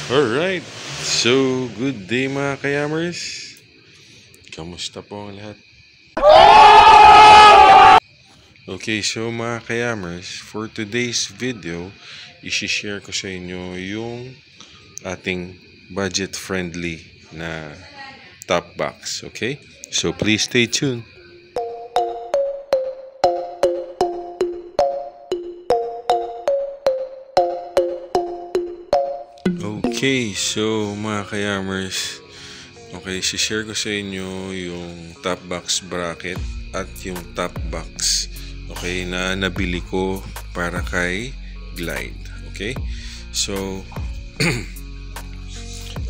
Alright, so good day mga kayamers. Kamusta po ang lahat? Okay, so mga kayamers, for today's video, isi-share ko sa inyo yung ating budget-friendly na top box, okay? So please stay tuned. Okay, so mga kayamers, okay, share ko sa inyo yung top box bracket at yung top box, okay, na nabili ko para kay Glide, okay? So,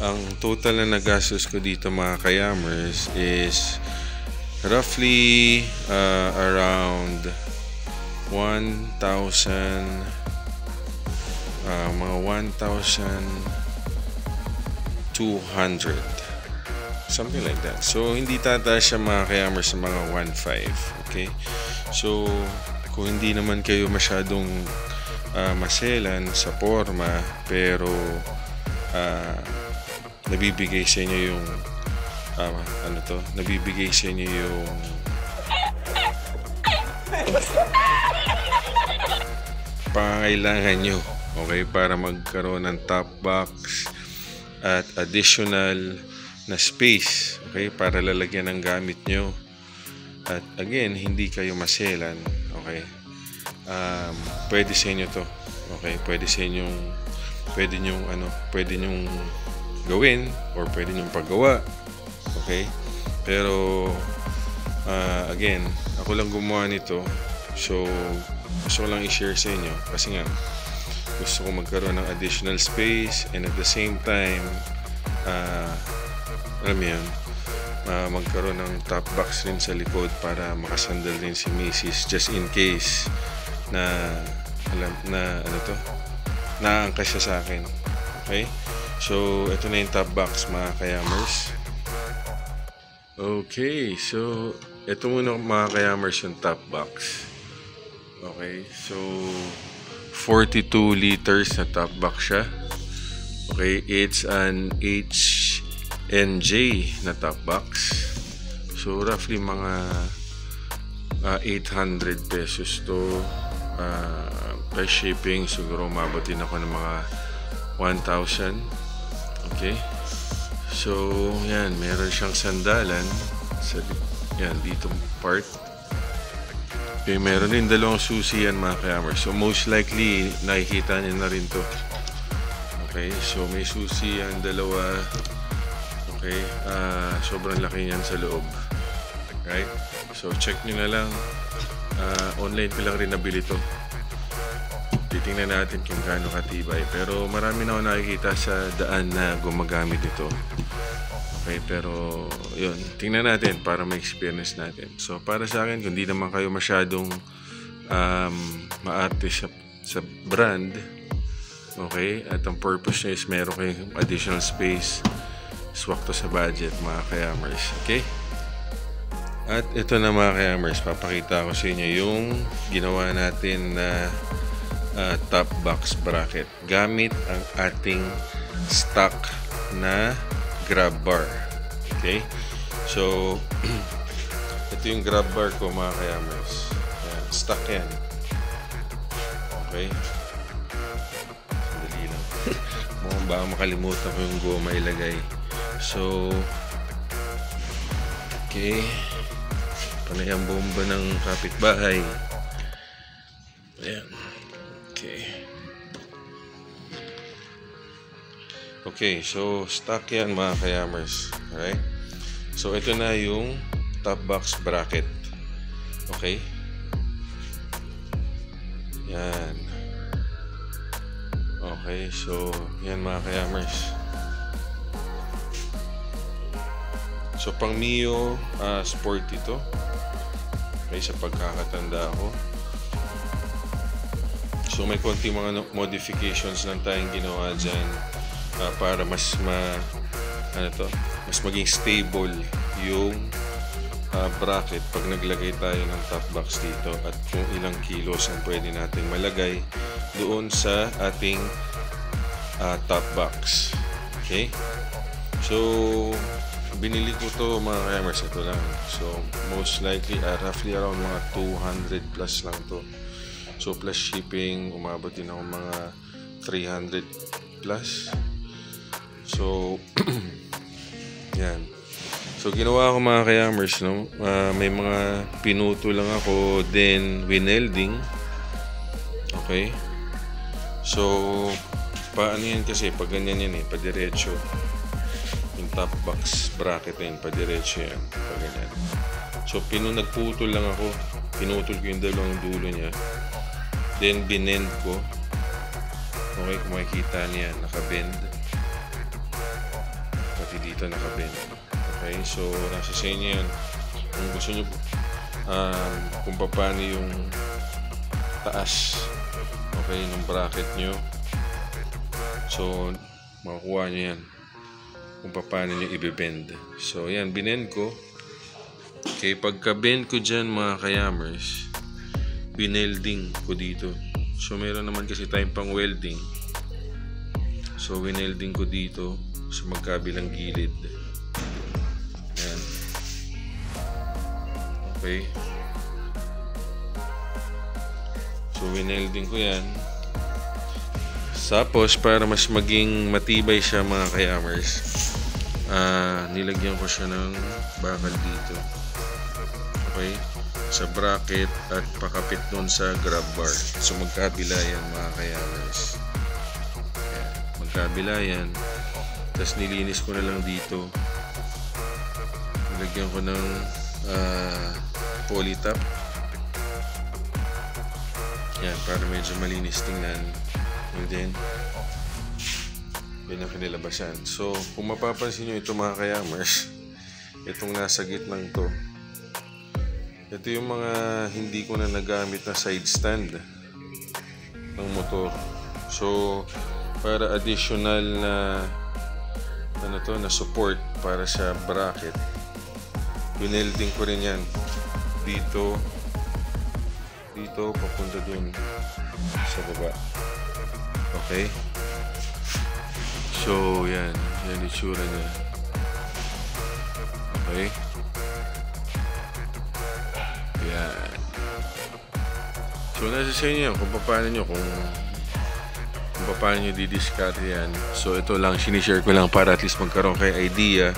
ang total na nagastos ko dito mga kayamers is roughly around 1,000, mga 1,200, something like that. So hindi tataas siya mga kayamers sa mga 1,500, okay? So kung hindi naman kayo masyadong maselan sa forma pero nabibigay sa inyo yung nabibigay sa inyo yung pangangailangan nyo, okay, para magkaroon ng top box at additional na space, okay, para lalagyan ng gamit nyo. At again, hindi kayo maselan, okay, pwede sa inyo to, okay, pwede sa inyong pwede nyong gawin or pwede nyong paggawa, okay. Pero again, ako lang gumawa nito, so gusto ko lang i-share sa inyo kasi nga gusto ko magkaroon ng additional space and at the same time alam mo yun, magkaroon ng top box rin sa likod para makasandal din si Mrs. just in case na naangkas siya sa akin, okay. So ito na yung top box mga kayamers. Okay, so ito muna mga kayamers yung top box. Okay, so 42 liters na top box siya. Okay, it's an HNJ na top box. So roughly mga 800 pesos to. Plus shipping, siguro mabatin ako ng mga 1,000. Okay, so yan, meron siyang sandalan sa yan dito part. Okay, meron din dalawang susi yan mga kayamers. So most likely nakikita niyo na rin to. Okay, so may susi yan dalawa. Okay, sobrang laki niyan sa loob. Right, so check nyo na lang. Online ko lang rin nabili to. Titingnan natin kung gaano katibay. Pero marami na ako nakikita sa daan na gumagamit ito. Okay, pero yun, tingnan natin para ma-experience natin. So para sa akin, kung di naman kayo masyadong maarte sa brand, okay, at ang purpose niya is meron kayong additional space, swak to sa budget mga kayamers, okay. At ito na mga kayamers, papakita ko sa inyo yung ginawa natin na top box bracket gamit ang ating stock na grab bar. Okay, so ito yung grab bar ko mga kayamers. Ayan, stock yan. Okay, sandali lang. Mukhang baka makalimutan ko yung goma ilagay. So okay, panay ang bomba ng kapitbahay. Ayan. Okay, so stock yan mga kayamers. Alright, so ito na yung top box bracket. Okay, yan. Okay, so yan mga kayamers. So pang Mio sport ito. Okay, sa pagkakatanda ko. So may konti mga modifications lang tayong ginawa dyan para mas maging stable yung bracket pag naglagay tayo ng top box dito at kung ilang kilos ang pwede nating malagay doon sa ating top box. Okay? So, binili ko to mga kayamers, ito lang. So, most likely, roughly around mga 200 plus lang to. So, plus shipping, umabot din ako mga 300 plus. So, yan. So, ginawa ko mga kayamers, no? May mga pinuto lang ako, then winelding. Okay? So, paano yan kasi? Pag ganyan yan padiretso. Yung top box bracket na yun, padiretso yan. Pag ganyan. So, nagputol lang ako. Pinutol ko yung dalawang dulo niya. Then, binend ko. Okay, kung makikita niya, nakabend. Pati dito nakabend. Okay, so, nasa sa inyo yan. Kung gusto nyo, kung paano yung taas, okay, ng bracket nyo. So, makukuha nyo yan. Kung paano nyo i-bend. So, yan, binend ko. Okay, pagka-bend ko dyan mga kayamers, winelding ko dito. So, meron naman kasi tayong pang welding. So, winelding ko dito sa magkabilang gilid. Yan. Okay. So, winelding ko yan. Tapos, para mas maging matibay siya mga kayamers, nilagyan ko siya ng bakal dito. Okay? Sa bracket at pakapit doon sa grab bar. So, magkabila yan mga kayamers. Ayan. Magkabila yan. Tapos, nilinis ko na lang dito. Nilagyan ko ng polytop. Yan, para medyo malinis tingnan. And then, yun ang kinilabasan. So, kung mapapansin nyo ito mga kayamers, itong nasa gitnang to, ito yung mga hindi ko na nagamit na side stand ng motor. So, para additional na na support para sa bracket, winelding ko rin yan dito papunta dun sa baba. Okay? So, yan itsura niya. Okay? Yan. So, nasa sa inyo kung paano nyo didiscard yan. So, ito lang, sinishare ko lang para at least magkaroon kayo idea.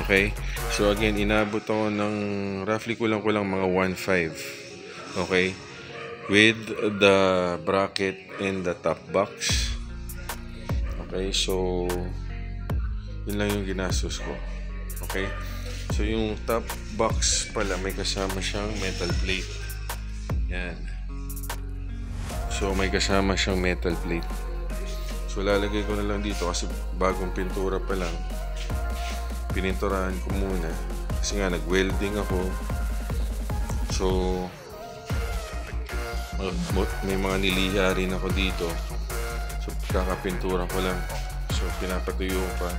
Okay? So, again, inabot ako ng roughly kulang mga 1.5. Okay? With the bracket and the top box. Okay? So, yun lang yung ginastos ko. Okay? So, yung top box pala, may kasama siyang metal plate. Yan. So, may kasama siyang metal plate. So, lalagay ko na lang dito kasi bagong pintura pa lang. Pininturahan ko muna. Kasi nga, nag-welding ako. So, may mga niliha rin ako dito. So, kakapintura ko lang. So, pinapatuyo pa.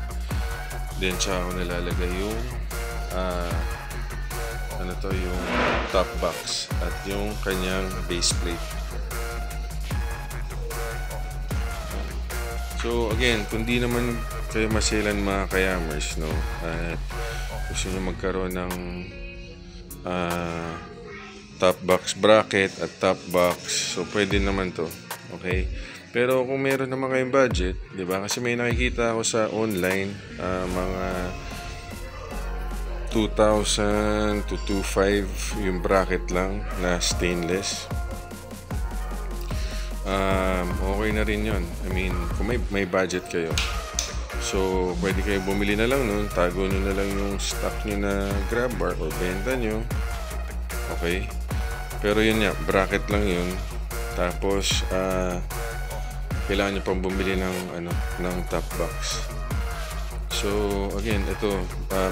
Then, tsaka ako nalalagay yung yung top box at yung kanyang base plate. So, again, kung di naman kayo maselan mga kayamers, no? At gusto nyo magkaroon ng top box bracket at top box, so pwede naman to. Okay? Pero kung meron naman kayong budget, di ba? Kasi may nakikita ako sa online, mga 2,000 to 2,500 yung bracket lang na stainless. Okay na rin yun. I mean, kung may budget kayo, so pwede kayo bumili na lang nun, tago nyo na lang yung stock nyo na grab bar or benta nyo. Okay? Pero yun nga, bracket lang yun. Tapos, kailangan nyo pang bumili ng top box. So, again, ito,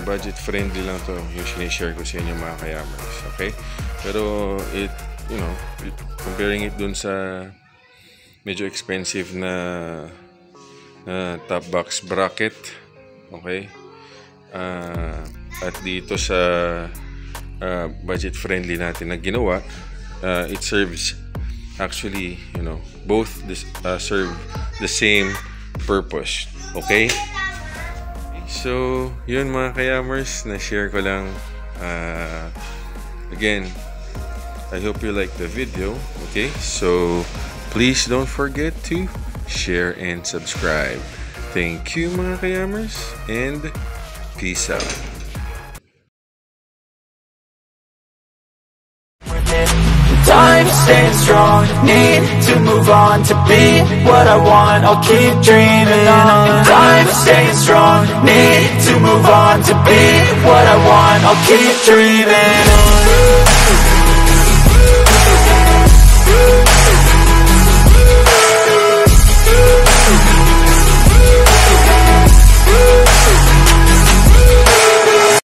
budget friendly lang to yung sinishare ko sa inyo mga kayamers. Okay? Pero, comparing it dun sa medyo expensive na top box bracket, okay? At dito sa budget friendly natin na ginawa, it serves actually, both serve the same purpose. Okay? So, yun mga kayamers, na-share ko lang. Again, I hope you like the video. Okay? So, please don't forget to share and subscribe. Thank you mga kayamers, and peace out. Time staying strong, need to move on to be what I want, I'll keep dreaming on. Time staying strong, need to move on to be what I want, I'll keep dreaming on.